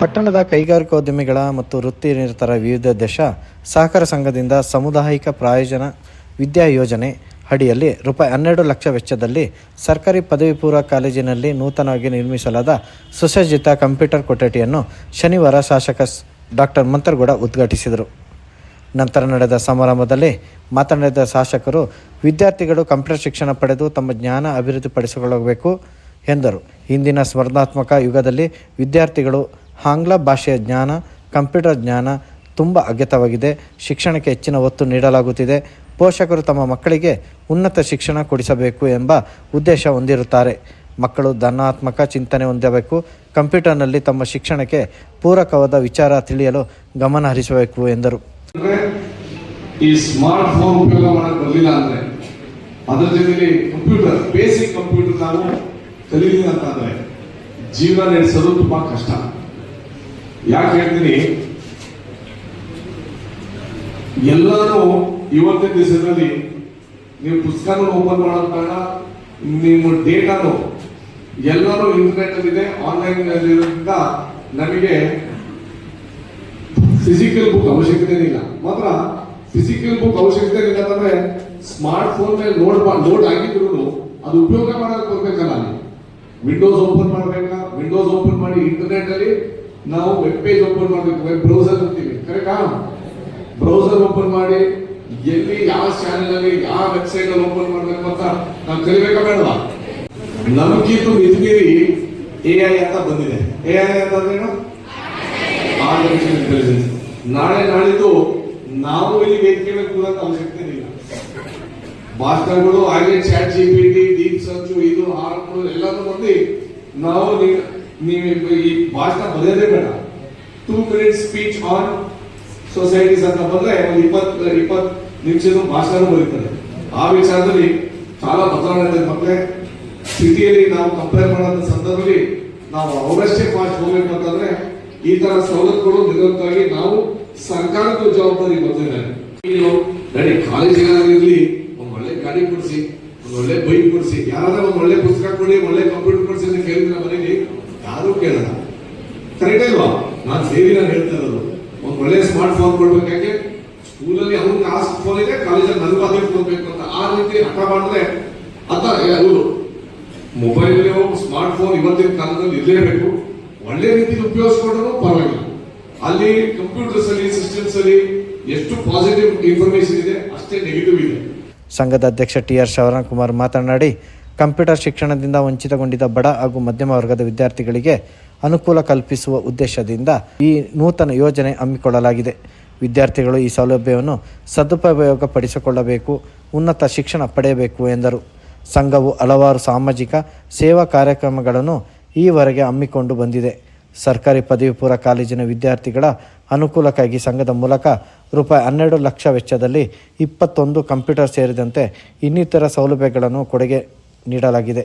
ಪಟ್ಟಣದ ಕೈಗಾರಿಕೋದ್ಯಮಿಗಳ ಮತ್ತು ವೃತ್ತಿನಿರತರ ವಿವಿಧ ದೇಶ ಸಹಕಾರ ಸಂಘದಿಂದ ಸಾಮುದಾಯಿಕ ಪ್ರಾಯೋಜನ ವಿದ್ಯಾ ಯೋಜನೆ ಅಡಿಯಲ್ಲಿ ₹12 ಲಕ್ಷ ವೆಚ್ಚದಲ್ಲಿ ಸರ್ಕಾರಿ ಪದವಿ ಪೂರ್ವ ಕಾಲೇಜಿನಲ್ಲಿ ನೂತನವಾಗಿ ನಿರ್ಮಿಸಲಾದ ಸುಸಜ್ಜಿತ ಕಂಪ್ಯೂಟರ್ ಕೊಠಡಿಯನ್ನು ಶನಿವಾರ ಶಾಸಕ ಡಾಕ್ಟರ್ ಮಂತ್ರಗೌಡ ಉದ್ಘಾಟಿಸಿದರು. ನಂತರ ನಡೆದ ಸಮಾರಂಭದಲ್ಲಿ ಮಾತನಾಡಿದ ಶಾಸಕರು, ವಿದ್ಯಾರ್ಥಿಗಳು ಕಂಪ್ಯೂಟರ್ ಶಿಕ್ಷಣ ಪಡೆದು ತಮ್ಮ ಜ್ಞಾನ ಅಭಿವೃದ್ಧಿಪಡಿಸಿಕೊಳ್ಳಬೇಕು ಎಂದರು. ಇಂದಿನ ಸ್ಪರ್ಧಾತ್ಮಕ ಯುಗದಲ್ಲಿ ವಿದ್ಯಾರ್ಥಿಗಳು ಆಂಗ್ಲ ಭಾಷೆಯ ಜ್ಞಾನ, ಕಂಪ್ಯೂಟರ್ ಜ್ಞಾನ ತುಂಬ ಅಗತ್ಯವಾಗಿದೆ. ಶಿಕ್ಷಣಕ್ಕೆ ಹೆಚ್ಚಿನ ಒತ್ತು ನೀಡಲಾಗುತ್ತಿದೆ. ಪೋಷಕರು ತಮ್ಮ ಮಕ್ಕಳಿಗೆ ಉನ್ನತ ಶಿಕ್ಷಣ ಕೊಡಿಸಬೇಕು ಎಂಬ ಉದ್ದೇಶ ಹೊಂದಿರುತ್ತಾರೆ. ಮಕ್ಕಳು ಧನಾತ್ಮಕ ಚಿಂತನೆ ಹೊಂದಬೇಕು. ಕಂಪ್ಯೂಟರ್ನಲ್ಲಿ ತಮ್ಮ ಶಿಕ್ಷಣಕ್ಕೆ ಪೂರಕವಾದ ವಿಚಾರ ತಿಳಿಯಲು ಗಮನ ಹರಿಸಬೇಕು ಎಂದರು. ಈ ಸ್ಮಾರ್ಟ್ ಫೋನ್ ಉಪಯೋಗ ಮಾಡಕ್ಕೆ ಬರಲಿಲ್ಲ ಅಂದ್ರೆ ಅದರ ಜೊತೆಗೆ ಕಂಪ್ಯೂಟರ್, ಬೇಸಿಕ್ ಕಂಪ್ಯೂಟರ್ ನಾವು ಕಲೀಲಿಲ್ಲ ಅಂತಂದ್ರೆ ಜೀವನ ನಡೆಸೋದು ತುಂಬಾ ಕಷ್ಟ. ಯಾಕೆ ಹೇಳ್ತೀನಿ, ಎಲ್ಲರೂ ಇವತ್ತಿನ ದಿವಸದಲ್ಲಿ ನೀವು ಪುಸ್ತಕನೂ ಓಪನ್ ಮಾಡೋದ್ ಬೇಡ, ನಿಮ್ಮ ಡೇಟಾನು ಎಲ್ಲರೂ ಇಂಟರ್ನೆಟ್ ಅಲ್ಲಿ ಆನ್ಲೈನ್ ಇರೋದ್ರಿಂದ ನಮಗೆ ಫಿಸಿಕಲ್ ಬುಕ್ ಅವಶ್ಯಕತೆ ಇಲ್ಲ. ಮಾತ್ರ ಫಿಸಿಕಲ್ ಬುಕ್ ಅವಶ್ಯಕತೆ ಇಲ್ಲ ಅಂತಂದ್ರೆ ಸ್ಮಾರ್ಟ್ ಫೋನ್ ಮೇಲೆ ಲೋಡ್ ಆಗಿದ್ರು ಅದು ಉಪಯೋಗ ಮಾಡಕ್ ಬರ್ಬೇಕಲ್ಲ. ವಿಂಡೋಸ್ ಓಪನ್ ಮಾಡ್ಬೇಕಾ, ವಿಂಡೋಸ್ ಓಪನ್ ಮಾಡಿ ಇಂಟರ್ನೆಟ್ ಅಲ್ಲಿ ನಾವು ವೆಬ್ ಪೇಜ್ ಓಪನ್ ಮಾಡ್ಬೇಕು, ವೆಬ್ ಬ್ರೌಸರ್ ಅಂತೀವಿ, ಕರೆಕ್ಟಾ? ಬ್ರೌಸರ್ ಓಪನ್ ಮಾಡಿ ಎಲ್ಲಿ ಯಾವ ಚಾನೆಲ್ ಅಲ್ಲಿ ಯಾವ ವೆಬ್ಸೈಟ್ ಅಲ್ಲಿ ಓಪನ್ ಮಾಡ್ಬೇಕು ಅಂತ ನಾವು ಕಲಿಬೇಕಾ ಬೇಡವಾ? ನಮಗಿಂತ ಮಿತಿಮೀರಿ AI ಅಂತ ಬಂದಿದೆ. AI ಅಂತಂದ್ರೇನು? Artificial intelligence. ನಾಳಿದ್ದು ನಾವು ಇಲ್ಲಿ ವೇದಿಕೆ ಮೇಲೆ ಕೂರಂತ ಅವಶ್ಯಕತೆ ಇಲ್ಲ. ಭಾಷಣಗಳು ಹಾಗೆ ಚಾಟ್ GPT, ಡೀಪ್ ಸರ್ಚ್, ಇದು ಆರ್ಗಳು ಎಲ್ಲಾನು ಬಂದು ನಾವು ನೀವು ಈ ಭಾಷಣ ಬರೆಯೋದೇ ಬೇಡ. 2 minutes ಸ್ಪೀಚ್ ಆನ್ ಸೊಸೈಟೀಸ್ ಅಂತ ಬಂದ್ರೆ ಒಂದು 20 ನಿಮಿಷದ ಭಾಷಣ ಬರೀತಾರೆ. ಆ ವಿಚಾರದಲ್ಲಿ చాలా ಬದಲಾವಣೆ ಇದೆ ಮಕ್ಕಳೇ. ಸಿಟಿಯಲ್ಲಿ ನಾವು ಕಂಪೇರ್ ಮಾಡೋ ಸಂದರ್ಭದಲ್ಲಿ ನಾವು ಅವರಷ್ಟೇ ಫಾಸ್ಟ್ ಹೋಗ್ಬೇಕು ಅಂತಂದ್ರೆ ಈ ತರ ಸವಲತ್ತುಗಳು ನಿರಂತರವಾಗಿ ನಾವು ಸರ್ಕಾರದ ಜವಾಬ್ದಾರಿ ಬರ್ತಿದೆ. ಗಾಡಿ ಕಾಲೇಜಿಗಾಗಿರ್ಲಿ ಒಂದು ಒಳ್ಳೆ ಗಾಡಿ ಕೊಡಿಸಿ, ಒಂದು ಒಳ್ಳೆ ಬೈಕ್ ಕೊಡಿಸಿ, ಯಾರಾದ್ರೂ ಒಂದು ಒಳ್ಳೆ ಪುಸ್ತಕ ಕೊಡಿ, ಒಳ್ಳೆ ಕಂಪ್ಯೂಟರ್ ಕೊಡಿಸಿ ಅಂತ ಕೇಳಿದ್ರೆ ಮನೇಲಿ ಯಾರು ಕೇಳಲ್ಲ. ಕರೆಕ್ಟ್ ಅಲ್ವಾ? ನಾನು ಹೇಳ್ತಾ ಇರೋದು ಒಂದು ಒಳ್ಳೆ ಸ್ಮಾರ್ಟ್ ಫೋನ್ ಕೊಡ್ಬೇಕಾಗೆ ಸ್ಕೂಲಲ್ಲಿ ಅವ್ರಿಗೆ ಆ ಫೋನ್ ಇದೆ, ಕಾಲೇಜಲ್ಲಿ ನನಗೂ ಅದೇ ಫೋನ್ ಬೇಕು ಅಂತ ಆ ರೀತಿ ಹಠ ಮಾಡಿದ್ರೆ ಅಂತ ಅವರು ಮೊಬೈಲ್ ಸ್ಮಾರ್ಟ್ ಫೋನ್ ಇವತ್ತಿನ ಕಾಲದಲ್ಲಿ ಇರಲೇಬೇಕು. ಒಳ್ಳೆ ರೀತಿಯಲ್ಲಿ ಉಪಯೋಗಿಸ್ಕೊಂಡ್ರೂ ಪರವಾಗಿಲ್ಲ. ಅಲ್ಲಿ ಕಂಪ್ಯೂಟರ್ಸ್ ಅಲ್ಲಿ ಸಿಸ್ಟಮ್ಸ್ ಅಲ್ಲಿ ಎಷ್ಟು ಪಾಸಿಟಿವ್ ಇನ್ಫಾರ್ಮೇಶನ್ ಇದೆ ಅಷ್ಟೇ ನೆಗೆಟಿವ್ ಇದೆ. ಸಂಘದ ಅಧ್ಯಕ್ಷ TR ಶ್ರವಣಕುಮಾರ್ ಮಾತನಾಡಿ, ಕಂಪ್ಯೂಟರ್ ಶಿಕ್ಷಣದಿಂದ ವಂಚಿತಗೊಂಡಿದ್ದ ಬಡ ಹಾಗೂ ಮಧ್ಯಮ ವರ್ಗದ ವಿದ್ಯಾರ್ಥಿಗಳಿಗೆ ಅನುಕೂಲ ಕಲ್ಪಿಸುವ ಉದ್ದೇಶದಿಂದ ಈ ನೂತನ ಯೋಜನೆ ಹಮ್ಮಿಕೊಳ್ಳಲಾಗಿದೆ. ವಿದ್ಯಾರ್ಥಿಗಳು ಈ ಸೌಲಭ್ಯವನ್ನು ಸದುಪಯೋಗಪಡಿಸಿಕೊಳ್ಳಬೇಕು, ಉನ್ನತ ಶಿಕ್ಷಣ ಪಡೆಯಬೇಕು ಎಂದರು. ಸಂಘವು ಹಲವಾರು ಸಾಮಾಜಿಕ ಸೇವಾ ಕಾರ್ಯಕ್ರಮಗಳನ್ನು ಈವರೆಗೆ ಹಮ್ಮಿಕೊಂಡು ಬಂದಿದೆ. ಸರ್ಕಾರಿ ಪದವಿ ಪೂರ್ವ ಕಾಲೇಜಿನ ವಿದ್ಯಾರ್ಥಿಗಳ ಅನುಕೂಲಕ್ಕಾಗಿ ಸಂಘದ ಮೂಲಕ ₹12 ಲಕ್ಷ ವೆಚ್ಚದಲ್ಲಿ 21 ಕಂಪ್ಯೂಟರ್ ಸೇರಿದಂತೆ ಇನ್ನಿತರ ಸೌಲಭ್ಯಗಳನ್ನು ಕೊಡುಗೆ ನೀಡಲಾಗಿದೆ.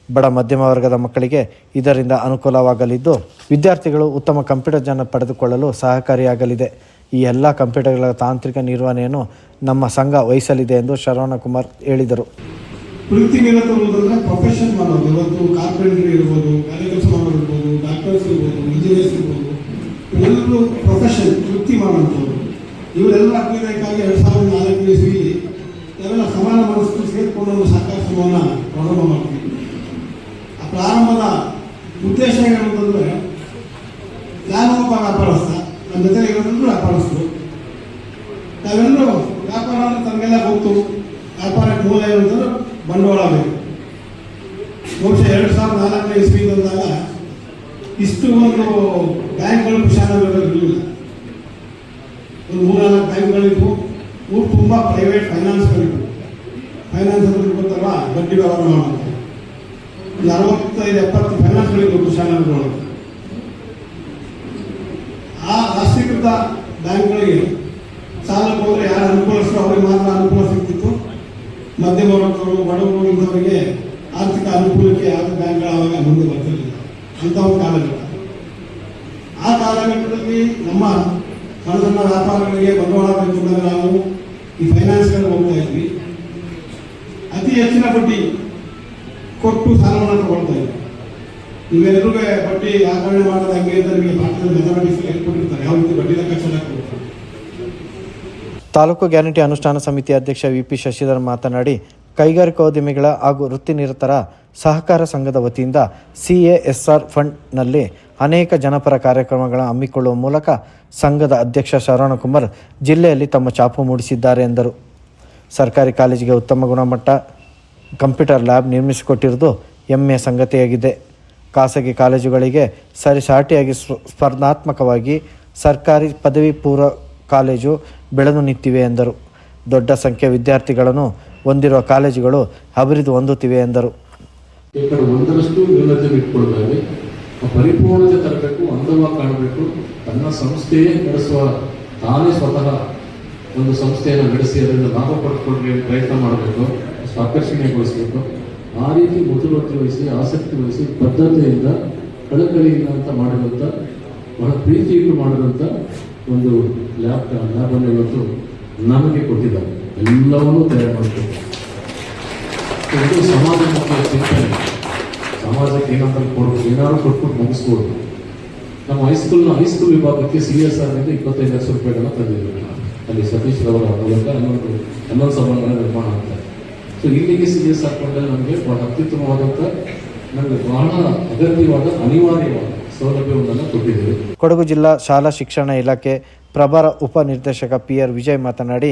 ಬಡ ಮಧ್ಯಮ ವರ್ಗದ ಮಕ್ಕಳಿಗೆ ಇದರಿಂದ ಅನುಕೂಲವಾಗಲಿದ್ದು, ವಿದ್ಯಾರ್ಥಿಗಳು ಉತ್ತಮ ಕಂಪ್ಯೂಟರ್ ಜ್ಞಾನ ಪಡೆದುಕೊಳ್ಳಲು ಸಹಕಾರಿಯಾಗಲಿದೆ. ಈ ಎಲ್ಲ ಕಂಪ್ಯೂಟರ್ಗಳ ತಾಂತ್ರಿಕ ನಿರ್ವಹಣೆಯನ್ನು ನಮ್ಮ ಸಂಘ ವಹಿಸಲಿದೆ ಎಂದು ಶ್ರವಣಕುಮಾರ್ ಹೇಳಿದರು. ವೃತ್ತಿ ನಿರತರುವುದಂದ್ರೆ ಪ್ರೊಫೆಷನ್ ಮಾಡೋದು. ಇವತ್ತು ಕಾರ್ಪೆಂಟ್ರಿ ಇರ್ಬೋದು, ಕೆಲಸ ಮಾಡೋರು ಇರ್ಬೋದು, ಡಾಕ್ಟರ್ಸ್ ಇರ್ಬೋದು, ಇಂಜಿನಿಯರ್ಸ್ ಇರ್ಬೋದು, ಎಲ್ಲರೂ ಪ್ರೊಫೆಷನ್ ವೃತ್ತಿ ಮಾಡೋಂಥವ್ರು. ಇವರೆಲ್ಲ ಅಭಿನಯಕ್ಕಾಗಿ 2004 ಇಸ್ವಿಯಲ್ಲಿ ಎಲ್ಲ ಸಮಾನ ಮನಸ್ಸು ಸೇರಿಕೊಂಡು ಒಂದು ಸಹಕಾರ ಸಂಘವನ್ನು ಪ್ರಾರಂಭ ಮಾಡ್ತೀವಿ. ಆ ಪ್ರಾರಂಭದ ಉದ್ದೇಶ ಏನಂತಂದ್ರೆ, ನಾನೊಬ್ಬ ವ್ಯಾಪಾರಸ್ಥ, ನನ್ನ ಜೊತೆಗೆ ಇರೋದಂದ್ರೂ ವ್ಯಾಪಾರಸ್ಥರು. ನಾವೆಲ್ಲರೂ ವ್ಯಾಪಾರ ಅಂದ್ರೆ ತಮಗೆಲ್ಲ ಗೊತ್ತು, ವ್ಯಾಪಾರಕ್ಕೆ ಮೂಲ ಏನಂತಂದ್ರೆ ಬಂಡವಾಳ ಬೇಕು. ಬಹುಶಃ 2004 ಇಸ್ವಿ ಬಂದಾಗ ಇಷ್ಟು ಒಂದು ಬ್ಯಾಂಕ್ಗಳು ಕುಶಾಲಗಳಿರಲಿಲ್ಲ. ಒಂದು 3-4 ಬ್ಯಾಂಕ್ಗಳಿದ್ವು. ಊರು ತುಂಬ ಪ್ರೈವೇಟ್ ಫೈನಾನ್ಸ್ಗಳಿದ್ವು. ಫೈನಾನ್ಸ್ ಅಂದ್ರೆ ಗೊತ್ತಲ್ಲ, ಬಡ್ಡಿ ವ್ಯವಹಾರ ಮಾಡೋದು. 65-70 ಫೈನಾನ್ಸ್ಗಳಿದ್ವು ಕುಶಾಲಗಳು. ಆ ರಾಷ್ಟ್ರೀಕೃತ ಬ್ಯಾಂಕ್ಗಳಿಗೆ ಸಾಲಕ್ಕೆ ಹೋದ್ರೆ ಯಾರು ಅನುಕೂಲಿಸ್ತೋ ಅವ್ರಿಗೆ ಮಾತ್ರ ಅನುಕೂಲ ಸಿಗ್ತಿತ್ತು. ಮಧ್ಯಮ ವರ್ಗದವರು, ಬಡವರು ಇಂಥವರಿಗೆ ಆರ್ಥಿಕ ಅನುಕೂಲಕ್ಕೆ ಯಾವ ಬ್ಯಾಂಕ್ಗಳು ಆವಾಗ ಮುಂದೆ ಬರ್ತಿರಲಿಲ್ಲ. ಅಂತ ಒಂದು ಕಾಲಘಟ್ಟ. ಆ ಕಾಲಘಟ್ಟದಲ್ಲಿ ನಮ್ಮ ಸಣ್ಣ ಸಣ್ಣ ವ್ಯಾಪಾರಗಳಿಗೆ ಬಂಡವಾಳ ಬೇಕಂದಾಗ ನಾವು ಈ ಫೈನಾನ್ಸ್ಗಳಿಗೆ ಹೋಗ್ತಾ ಇದ್ವಿ. ಅತಿ ಹೆಚ್ಚಿನ ಬಡ್ಡಿ ಕೊಟ್ಟು ಸಾಲವನ್ನು ತಗೊಳ್ತಾ ಇದ್ವಿ. ನೀವೆಲ್ಲರೂ ಬಡ್ಡಿ ಆಚರಣೆ ಮಾಡೋದು ಹಂಗೆ ಅಂತ ನಿಮಗೆ ಪಾಠದಲ್ಲಿ ಮೆಥಮೆಟಿಕ್ಸ್ ಹೇಳ್ಕೊಟ್ಟಿರ್ತಾರೆ, ಯಾವ ರೀತಿ ಬಡ್ಡಿ ಲೆಕ್ಕಾಚಾರ ಕೊಡ್ತಾರೆ. ತಾಲೂಕು ಗ್ಯಾರಂಟಿ ಅನುಷ್ಠಾನ ಸಮಿತಿ ಅಧ್ಯಕ್ಷ ವಿಪಿ ಶಶಿಧರ್ ಮಾತನಾಡಿ, ಕೈಗಾರಿಕೋದ್ಯಮಿಗಳ ಹಾಗೂ ವೃತ್ತಿನಿರತರ ಸಹಕಾರ ಸಂಘದ ವತಿಯಿಂದ CASR ಫಂಡ್ನಲ್ಲಿ ಅನೇಕ ಜನಪರ ಕಾರ್ಯಕ್ರಮಗಳ ಹಮ್ಮಿಕೊಳ್ಳುವ ಮೂಲಕ ಸಂಘದ ಅಧ್ಯಕ್ಷ ಶರವಣಕುಮಾರ್ ಜಿಲ್ಲೆಯಲ್ಲಿ ತಮ್ಮ ಛಾಪು ಮೂಡಿಸಿದ್ದಾರೆ ಎಂದರು. ಸರ್ಕಾರಿ ಕಾಲೇಜಿಗೆ ಉತ್ತಮ ಗುಣಮಟ್ಟ ಕಂಪ್ಯೂಟರ್ ಲ್ಯಾಬ್ ನಿರ್ಮಿಸಿಕೊಟ್ಟಿರುವುದು ಹೆಮ್ಮೆಯ ಸಂಗತಿಯಾಗಿದೆ. ಖಾಸಗಿ ಕಾಲೇಜುಗಳಿಗೆ ಸರಿಸಾಟಿಯಾಗಿ ಸ್ಪರ್ಧಾತ್ಮಕವಾಗಿ ಸರ್ಕಾರಿ ಪದವಿ ಪೂರ್ವ ಕಾಲೇಜು ಬೆಳೆದು ನಿಂತಿವೆ ಎಂದರು. ದೊಡ್ಡ ಸಂಖ್ಯೆಯ ವಿದ್ಯಾರ್ಥಿಗಳನ್ನು ಹೊಂದಿರುವ ಕಾಲೇಜುಗಳು ಅಭಿವೃದ್ಧಿ ಹೊಂದುತ್ತಿವೆ ಎಂದರು. ಒಂದರಷ್ಟು ನ್ಯೂನತೆ ಇಟ್ಕೊಳ್ತಾರೆ, ಪರಿಪೂರ್ಣತೆ ತರಬೇಕು, ಅಂದವಾಗಿ ಕಾಣಬೇಕು, ತನ್ನ ಸಂಸ್ಥೆಯೇ ನಡೆಸುವ ತಾನೇ ಸ್ವತಃ ಒಂದು ಸಂಸ್ಥೆಯನ್ನು ನಡೆಸಿ ಅದರಿಂದ ಲಾಭ ಪಡೆದುಕೊಳ್ಳಿ ಪ್ರಯತ್ನ ಮಾಡಬೇಕು, ಆಕರ್ಷಣೀಯಗೊಳಿಸಬೇಕು. ಆ ರೀತಿ ಮುತುವರ್ಜಿ ವಹಿಸಿ, ಆಸಕ್ತಿ ವಹಿಸಿ, ಬದ್ಧತೆಯಿಂದ ಕಳಕಳಿಯಿಂದ ಅಂತ ಮಾಡಿರುವಂಥ, ಬಹಳ ಪ್ರೀತಿ ಇಟ್ಟು ಮಾಡಿರುವಂಥ ಒಂದು ಲ್ಯಾಬನ್ನು ಇವತ್ತು ನಮಗೆ ಕೊಟ್ಟಿದ್ದಾರೆ. ಎಲ್ಲವನ್ನೂ ತಯಾರು ಮಾಡಬೇಕು. ಇದು ಸಮಾಜಮುಖಿ ಚಿಂತನೆ. ಸಮಾಜಕ್ಕೆ ಏನಾದರೂ ಕೊಡ್ಬೋದು, ಏನಾದ್ರು ಕೊಟ್ಬಿಟ್ಟು ಮುಗಿಸ್ಬೋದು. ನಮ್ಮ ಹೈಸ್ಕೂಲ್ ವಿಭಾಗಕ್ಕೆ CSR 25 ಲಕ್ಷ ರೂಪಾಯಿಗಳನ್ನ ತಂದಿದ್ದೀವಿ. ಅಲ್ಲಿ ಸತೀಶ್ ರವರ ಮೂಲಕ 11 ಸಭಾಂಗಣ ನಿರ್ಮಾಣ ಆಗ್ತಾರೆ. ಸೊ ಇಲ್ಲಿಗೆ CSR ಕೊಂಡಲ್ಲಿ ನಮಗೆ ಬಹಳ ಅತ್ಯುತ್ತಮವಾದಂಥ, ನಮಗೆ ಬಹಳ ಅಗತ್ಯವಾದ, ಅನಿವಾರ್ಯವಾದ ಸೌಲಭ್ಯವನ್ನು ಕೊಟ್ಟಿದ್ದೇವೆ. ಕೊಡಗು ಜಿಲ್ಲಾ ಶಾಲಾ ಶಿಕ್ಷಣ ಇಲಾಖೆ ಪ್ರಭಾರ ಉಪನಿರ್ದೇಶಕ PR ವಿಜಯ್ ಮಾತನಾಡಿ,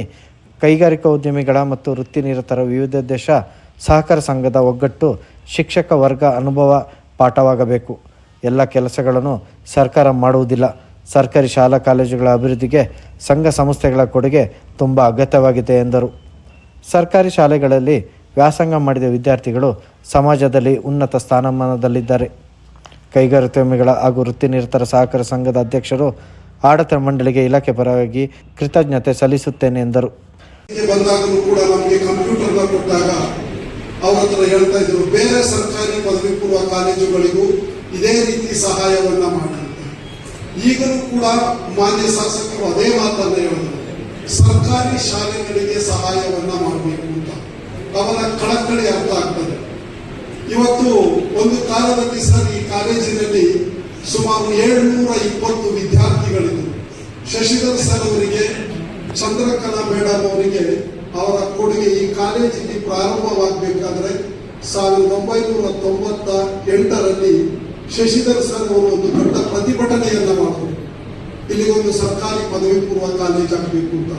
ಕೈಗಾರಿಕೋದ್ಯಮಿಗಳ ಮತ್ತು ವೃತ್ತಿನಿರತರ ವಿವಿಧೋದ್ದೇಶ ಸಹಕಾರ ಸಂಘದ ಒಗ್ಗಟ್ಟು ಶಿಕ್ಷಕ ವರ್ಗ ಅನುಭವ ಪಾಠವಾಗಬೇಕು. ಎಲ್ಲ ಕೆಲಸಗಳನ್ನು ಸರ್ಕಾರ ಮಾಡುವುದಿಲ್ಲ. ಸರ್ಕಾರಿ ಶಾಲಾ ಕಾಲೇಜುಗಳ ಅಭಿವೃದ್ಧಿಗೆ ಸಂಘ ಸಂಸ್ಥೆಗಳ ಕೊಡುಗೆ ತುಂಬ ಅಗತ್ಯವಾಗಿದೆ ಎಂದರು. ಸರ್ಕಾರಿ ಶಾಲೆಗಳಲ್ಲಿ ವ್ಯಾಸಂಗ ಮಾಡಿದ ವಿದ್ಯಾರ್ಥಿಗಳು ಸಮಾಜದಲ್ಲಿ ಉನ್ನತ ಸ್ಥಾನಮಾನದಲ್ಲಿದ್ದಾರೆ. ಕೈಗಾರಿಕೋದ್ಯಮಿಗಳ ಹಾಗೂ ವೃತ್ತಿನಿರತರ ಸಹಕಾರ ಸಂಘದ ಅಧ್ಯಕ್ಷರು ಆಡಳಿತ ಮಂಡಳಿಗೆ ಇಲಾಖೆ ಪರವಾಗಿ ಕೃತಜ್ಞತೆ ಸಲ್ಲಿಸುತ್ತೇನೆ ಎಂದರು. ಬಂದಾಗಲೂ ಕೂಡ ನಮಗೆ ಕಂಪ್ಯೂಟರ್ನ ಕೊಟ್ಟಾಗ ಅವ್ರ ಹತ್ರ ಹೇಳ್ತಾ ಇದ್ರು, ಬೇರೆ ಸರ್ಕಾರಿ ಪದವಿ ಪೂರ್ವ ಕಾಲೇಜುಗಳಿಗೂ ಇದೇ ರೀತಿ ಸಹಾಯವನ್ನ ಮಾಡಿ. ಈಗಲೂ ಕೂಡ ಮಾನ್ಯ ಶಾಸಕರು ಅದೇ ಮಾತನ್ನ ಹೇಳಿದ್ರು, ಸರ್ಕಾರಿ ಶಾಲೆಗಳಿಗೆ ಸಹಾಯವನ್ನ ಮಾಡಬೇಕು ಅಂತ. ಅವರ ಕಳಕಳಿ ಅರ್ಥ ಆಗ್ತದೆ. ಇವತ್ತು ಒಂದು ಕಾಲದಲ್ಲಿ ಸರ್ ಈ ಕಾಲೇಜಿನಲ್ಲಿ ಸುಮಾರು 720 ವಿದ್ಯಾರ್ಥಿಗಳಿದ್ರು. ಶಶಿಧರ್ ಸರ್ ಅವರಿಗೆ, ಚಂದ್ರಕಲಾ ಮೇಡಮ್ ಅವರಿಗೆ ಅವರ ಕೊಡುಗೆ ಈ ಕಾಲೇಜಿಗೆ ಪ್ರಾರಂಭವಾಗಬೇಕಾದ್ರೆ 1998ರಲ್ಲಿ ಶಶಿಧರ್ ಸರ್ ಅವರು ಒಂದು ದೊಡ್ಡ ಪ್ರತಿಭಟನೆಯನ್ನ ಮಾಡಿದ್ರು, ಇಲ್ಲಿಗೆ ಒಂದು ಸರ್ಕಾರಿ ಪದವಿ ಪೂರ್ವ ಕಾಲೇಜ್ ಆಗಬೇಕು ಅಂತ.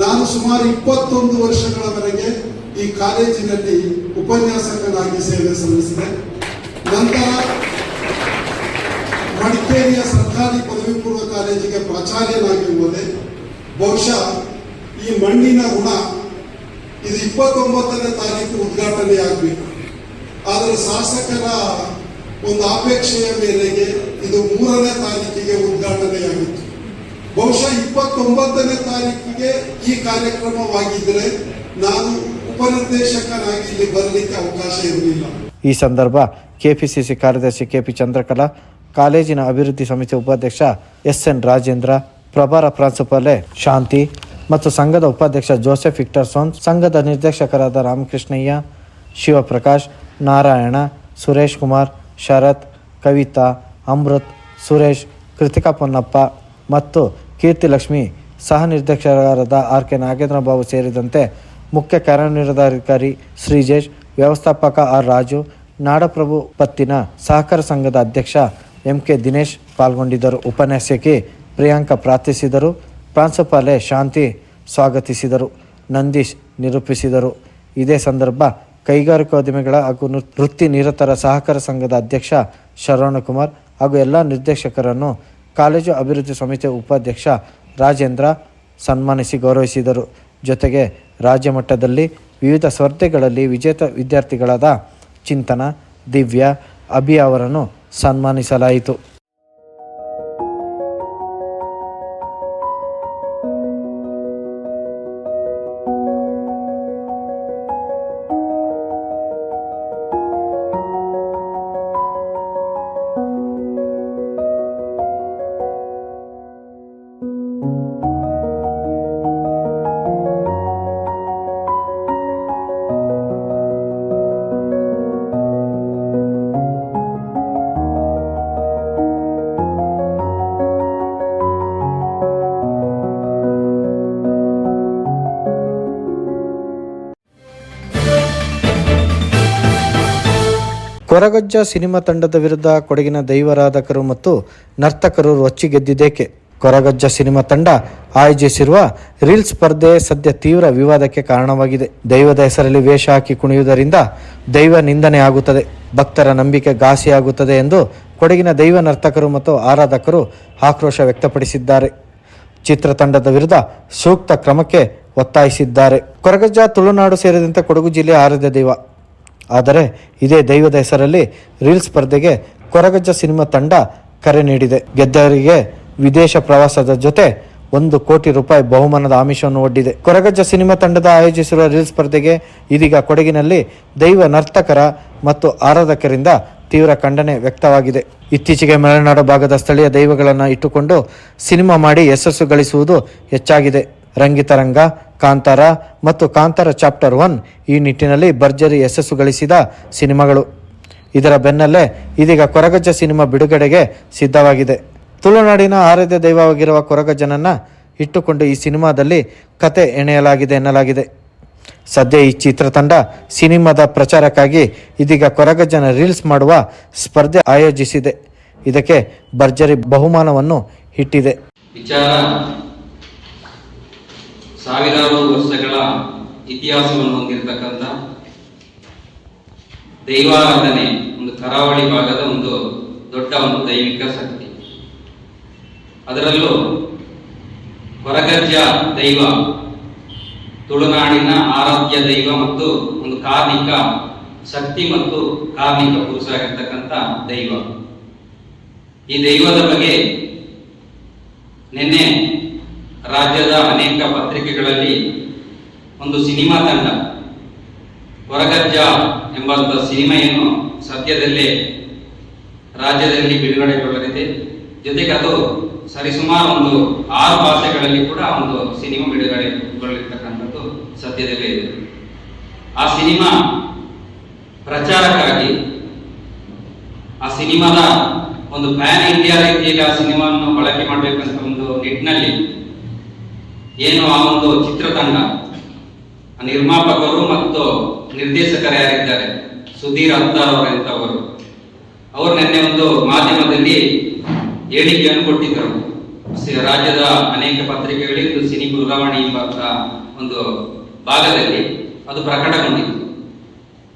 ನಾನು ಸುಮಾರು 21 ವರ್ಷಗಳವರೆಗೆ ಈ ಕಾಲೇಜಿನಲ್ಲಿ ಉಪನ್ಯಾಸಕನಾಗಿ ಸೇವೆ ಸಲ್ಲಿಸಿದೆ. ನಂತರ ಮಡಿಕೇರಿಯ ಸರ್ಕಾರಿ ಪದವಿ ಪೂರ್ವ ಕಾಲೇಜಿಗೆ ಪ್ರಾಚಾರ್ಯನಾಗಿ ಹೋದೆ. ಬಹುಶಃ ಈ ಮಣ್ಣಿನ ಋಣ ಇದು 29ನೇ ತಾರೀಕು ಉದ್ಘಾಟನೆ ಆಗಬೇಕು. ಆದರೆ ಶಾಸಕರ ಒಂದು ಅಪೇಕ್ಷೆಯ ಮೇರೆಗೆ ಇದು 3ನೇ ತಾರೀಕಿಗೆ ಉದ್ಘಾಟನೆಯಾಗಿತ್ತು. ಬಹುಶಃ 29ನೇ ತಾರೀಕಿಗೆ ಈ ಕಾರ್ಯಕ್ರಮವಾಗಿದ್ದರೆ ನಾನು ಉಪನಿರ್ದೇಶಕನಾಗಿ ಇಲ್ಲಿ ಬರಲಿಕ್ಕೆ ಅವಕಾಶ ಇರಲಿಲ್ಲ. ಈ ಸಂದರ್ಭ KPCC ಕಾರ್ಯದರ್ಶಿ KP ಚಂದ್ರಕಲಾ, ಕಾಲೇಜಿನ ಅಭಿವೃದ್ಧಿ ಸಮಿತಿ ಉಪಾಧ್ಯಕ್ಷ SN ರಾಜೇಂದ್ರ, ಪ್ರಭಾರ ಪ್ರಾಂಶುಪಾಲೆ ಶಾಂತಿ ಮತ್ತು ಸಂಘದ ಉಪಾಧ್ಯಕ್ಷ ಜೋಸೆಫ್ ವಿಕ್ಟರ್ಸೋನ್, ಸಂಘದ ನಿರ್ದೇಶಕರಾದ ರಾಮಕೃಷ್ಣಯ್ಯ, ಶಿವಪ್ರಕಾಶ್, ನಾರಾಯಣ, ಸುರೇಶ್ ಕುಮಾರ್, ಶರತ್, ಕವಿತಾ, ಅಮೃತ್, ಸುರೇಶ್, ಕೃತಿಕಾ ಪೊನ್ನಪ್ಪ ಮತ್ತು ಕೀರ್ತಿಲಕ್ಷ್ಮಿ, ಸಹ ನಿರ್ದೇಶಕರಾದ RK ನಾಗೇಂದ್ರ ಬಾಬು ಸೇರಿದಂತೆ ಮುಖ್ಯ ಕಾರ್ಯನಿರ್ವಹಣಾಧಿಕಾರಿ ಶ್ರೀಜೇಶ್, ವ್ಯವಸ್ಥಾಪಕ R ರಾಜು, ನಾಡಪ್ರಭು ಪತ್ತಿನ ಸಹಕಾರ ಸಂಘದ ಅಧ್ಯಕ್ಷ MK ದಿನೇಶ್ ಪಾಲ್ಗೊಂಡಿದ್ದರು. ಉಪನ್ಯಾಸಕಿ ಪ್ರಿಯಾಂಕಾ ಪ್ರಾರ್ಥಿಸಿದರು. ಪ್ರಾಂಶುಪಾಲೆ ಶಾಂತಿ ಸ್ವಾಗತಿಸಿದರು. ನಂದೀಶ್ ನಿರೂಪಿಸಿದರು. ಇದೇ ಸಂದರ್ಭ ಕೈಗಾರಿಕೋದ್ಯಮಿಗಳ ಹಾಗೂ ವೃತ್ತಿ ನಿರತರ ಸಹಕಾರ ಸಂಘದ ಅಧ್ಯಕ್ಷ ಶರವಣಕುಮಾರ್ ಹಾಗೂ ಎಲ್ಲ ನಿರ್ದೇಶಕರನ್ನು ಕಾಲೇಜು ಅಭಿವೃದ್ಧಿ ಸಮಿತಿ ಉಪಾಧ್ಯಕ್ಷ ರಾಜೇಂದ್ರ ಸನ್ಮಾನಿಸಿ ಗೌರವಿಸಿದರು. ಜೊತೆಗೆ ರಾಜ್ಯ ಮಟ್ಟದಲ್ಲಿ ವಿವಿಧ ಸ್ಪರ್ಧೆಗಳಲ್ಲಿ ವಿಜೇತ ವಿದ್ಯಾರ್ಥಿಗಳಾದ ಚಿಂತನ, ದಿವ್ಯಾ, ಅಭಿ ಅವರನ್ನು ಸನ್ಮಾನಿಸಲಾಯಿತು. ಕೊರಗಜ್ಜ ಸಿನಿಮಾ ತಂಡದ ವಿರುದ್ಧ ಕೊಡಗಿನ ದೈವಾರಾಧಕರು ಮತ್ತು ನರ್ತಕರು ರೊಚ್ಚಿಗೆದ್ದಿದ್ದೇಕೆ? ಕೊರಗಜ್ಜ ಸಿನಿಮಾ ತಂಡ ಆಯೋಜಿಸಿರುವ ರೀಲ್ಸ್ ಸ್ಪರ್ಧೆ ಸದ್ಯ ತೀವ್ರ ವಿವಾದಕ್ಕೆ ಕಾರಣವಾಗಿದೆ. ದೈವದ ಹೆಸರಲ್ಲಿ ವೇಷ ಹಾಕಿ ಕುಣಿಯುವುದರಿಂದ ದೈವ ನಿಂದನೆ ಆಗುತ್ತದೆ, ಭಕ್ತರ ನಂಬಿಕೆ ಘಾಸಿಯಾಗುತ್ತದೆ ಎಂದು ಕೊಡಗಿನ ದೈವ ನರ್ತಕರು ಮತ್ತು ಆರಾಧಕರು ಆಕ್ರೋಶ ವ್ಯಕ್ತಪಡಿಸಿದ್ದಾರೆ. ಚಿತ್ರತಂಡದ ವಿರುದ್ಧ ಸೂಕ್ತ ಕ್ರಮಕ್ಕೆ ಒತ್ತಾಯಿಸಿದ್ದಾರೆ. ಕೊರಗಜ್ಜ ತುಳುನಾಡು ಸೇರಿದಂತೆ ಕೊಡಗು ಜಿಲ್ಲೆಯ ಆರಾಧ್ಯ ದೈವ. ಆದರೆ ಇದೇ ದೈವದ ಹೆಸರಲ್ಲಿ ರೀಲ್ಸ್ ಸ್ಪರ್ಧೆಗೆ ಕೊರಗಜ್ಜ ಸಿನಿಮಾ ತಂಡ ಕರೆ ನೀಡಿದೆ. ಗೆದ್ದವರಿಗೆ ವಿದೇಶ ಪ್ರವಾಸದ ಜೊತೆ 1 ಕೋಟಿ ರೂಪಾಯಿ ಬಹುಮಾನದ ಆಮಿಷವನ್ನು ಒಡ್ಡಿದೆ. ಕೊರಗಜ್ಜ ಸಿನಿಮಾ ತಂಡದ ಆಯೋಜಿಸಿರುವ ರೀಲ್ಸ್ ಸ್ಪರ್ಧೆಗೆ ಇದೀಗ ಕೊಡಗಿನಲ್ಲಿ ದೈವ ನರ್ತಕರ ಮತ್ತು ಆರಾಧಕರಿಂದ ತೀವ್ರ ಖಂಡನೆ ವ್ಯಕ್ತವಾಗಿದೆ. ಇತ್ತೀಚೆಗೆ ಮಲೆನಾಡು ಭಾಗದ ಸ್ಥಳೀಯ ದೈವಗಳನ್ನು ಇಟ್ಟುಕೊಂಡು ಸಿನಿಮಾ ಮಾಡಿ ಯಶಸ್ಸು ಗಳಿಸುವುದು ಹೆಚ್ಚಾಗಿದೆ. ರಂಗಿತರಂಗ, ಕಾಂತಾರ ಮತ್ತು ಕಾಂತಾರ ಚಾಪ್ಟರ್ 1 ಈ ನಿಟ್ಟಿನಲ್ಲಿ ಭರ್ಜರಿ ಯಶಸ್ಸು ಗಳಿಸಿದ ಸಿನಿಮಾಗಳು. ಇದರ ಬೆನ್ನಲ್ಲೇ ಇದೀಗ ಕೊರಗಜ್ಜ ಸಿನಿಮಾ ಬಿಡುಗಡೆಗೆ ಸಿದ್ಧವಾಗಿದೆ. ತುಳುನಾಡಿನ ಆರಾಧ್ಯ ದೈವವಾಗಿರುವ ಕೊರಗಜ್ಜನನ್ನು ಇಟ್ಟುಕೊಂಡು ಈ ಸಿನಿಮಾದಲ್ಲಿ ಕತೆ ಎಣೆಯಲಾಗಿದೆ ಎನ್ನಲಾಗಿದೆ. ಸದ್ಯ ಈ ಚಿತ್ರತಂಡ ಸಿನಿಮಾದ ಪ್ರಚಾರಕ್ಕಾಗಿ ಇದೀಗ ಕೊರಗಜ್ಜನ ರೀಲ್ಸ್ ಮಾಡುವ ಸ್ಪರ್ಧೆ ಆಯೋಜಿಸಿದೆ. ಇದಕ್ಕೆ ಭರ್ಜರಿ ಬಹುಮಾನವನ್ನು ಇಟ್ಟಿದೆ. ವಿಚಾರ ಸಾವಿರಾರು ವರ್ಷಗಳ ಇತಿಹಾಸವನ್ನು ಹೊಂದಿರತಕ್ಕಂಥ ದೈವಾರಾಧನೆ ಒಂದು ಕರಾವಳಿ ಭಾಗದ ಒಂದು ದೊಡ್ಡ ಒಂದು ದೈವಿಕ ಶಕ್ತಿ. ಅದರಲ್ಲೂ ಕೊರಗಜ್ಜ ದೈವ ತುಳುನಾಡಿನ ಆರಾಧ್ಯ ದೈವ ಮತ್ತು ಒಂದು ಕಾರ್ಮಿಕ ಶಕ್ತಿ ಮತ್ತು ಕಾರ್ಮಿಕ ಪುರುಷ ಆಗಿರ್ತಕ್ಕಂಥ ದೈವ. ಈ ದೈವದ ಬಗ್ಗೆ ನಿನ್ನೆ ರಾಜ್ಯದ ಅನೇಕ ಪತ್ರಿಕೆಗಳಲ್ಲಿ ಒಂದು ಸಿನಿಮಾ ತಂಡ ಕೊರಗಜ್ಜ ಎಂಬಂತ ಸಿನಿಮೆಯನ್ನು ಸದ್ಯದಲ್ಲೇ ರಾಜ್ಯದಲ್ಲಿ ಬಿಡುಗಡೆಗೊಳ್ಳಲಿದೆ. ಜೊತೆಗೆ ಅದು ಸರಿಸುಮಾರು ಒಂದು 6 ಭಾಷೆಗಳಲ್ಲಿ ಕೂಡ ಒಂದು ಸಿನಿಮಾ ಬಿಡುಗಡೆಗೊಳ್ಳಲಿರ್ತಕ್ಕಂಥದ್ದು ಸದ್ಯದಲ್ಲೇ ಇದೆ. ಆ ಸಿನಿಮಾ ಪ್ರಚಾರಕ್ಕಾಗಿ ಆ ಸಿನಿಮಾದ ಒಂದು ಪ್ಯಾನ್ ಇಂಡಿಯಾ ರೀತಿಯಲ್ಲಿ ಆ ಸಿನಿಮಾವನ್ನು ಬಳಕೆ ಮಾಡಬೇಕಂತ ಒಂದು ನಿಟ್ಟಿನಲ್ಲಿ ಏನು ಆ ಒಂದು ಚಿತ್ರತಂಡ ನಿರ್ಮಾಪಕರು ಮತ್ತು ನಿರ್ದೇಶಕರು ಯಾರಿದ್ದಾರೆ, ಸುಧೀರ್ ಅತ್ತಾರ್ ಅವರಂತವರು, ಅವರು ನಿನ್ನೆ ಒಂದು ಮಾಧ್ಯಮದಲ್ಲಿ ಹೇಳಿಕೆಯನ್ನು ಕೊಟ್ಟಿದ್ದರು. ರಾಜ್ಯದ ಅನೇಕ ಪತ್ರಿಕೆಗಳಿಗೆ ಸಿನಿ ಗುರುಗಾವಣಿ ಎಂಬ ಒಂದು ಭಾಗದಲ್ಲಿ ಅದು ಪ್ರಕಟಗೊಂಡಿತ್ತು.